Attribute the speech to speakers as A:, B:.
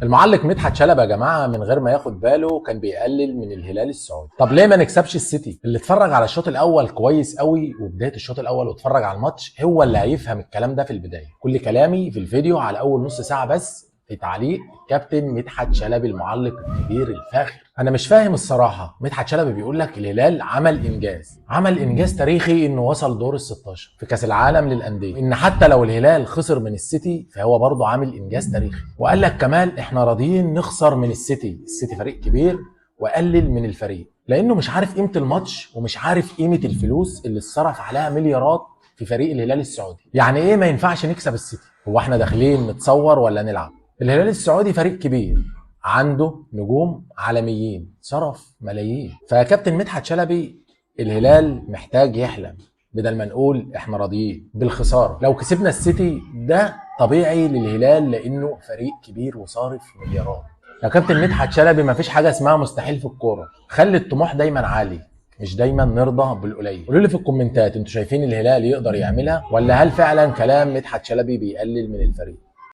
A: المعلق مدحت شلبي يا جماعه من غير ما ياخد باله كان بيقلل من الهلال السعودي. طب ليه ما نكسبش السيتي؟ اللي اتفرج على الشوط الاول كويس قوي وبدايه الشوط الاول واتفرج على الماتش هو اللي هيفهم الكلام ده في البدايه. كل كلامي في الفيديو على اول نص ساعه بس في تعليق كابتن مدحت شلبي المعلق الكبير الفاخر. انا مش فاهم الصراحه. مدحت شلبي بيقول لك الهلال عمل انجاز تاريخي انه وصل دور ال 16 في كاس العالم للانديه، ان حتى لو الهلال خسر من السيتي فهو برضه عامل انجاز تاريخي. وقال لك كمان احنا راضيين نخسر من السيتي فريق كبير وقلل من الفريق لانه مش عارف قيمه الماتش ومش عارف قيمه الفلوس اللي اتصرف عليها مليارات في فريق الهلال السعودي. يعني ايه ما ينفعش نكسب السيتي؟ هو احنا داخلين نتصور ولا نلعب؟ الهلال السعودي فريق كبير عنده نجوم عالميين صرف ملايين. فيا كابتن مدحت شلبي الهلال محتاج يحلم بدل ما نقول احنا راضيين بالخساره. لو كسبنا السيتي ده طبيعي للهلال لانه فريق كبير وصارف مليارات. يا كابتن مدحت شلبي مفيش حاجه اسمها مستحيل في الكوره، خلي الطموح دايما عالي مش دايما نرضى بالقليل. قولوا لي في الكومنتات انتوا شايفين الهلال يقدر يعملها ولا هل فعلا كلام مدحت شلبي بيقلل من الفريق؟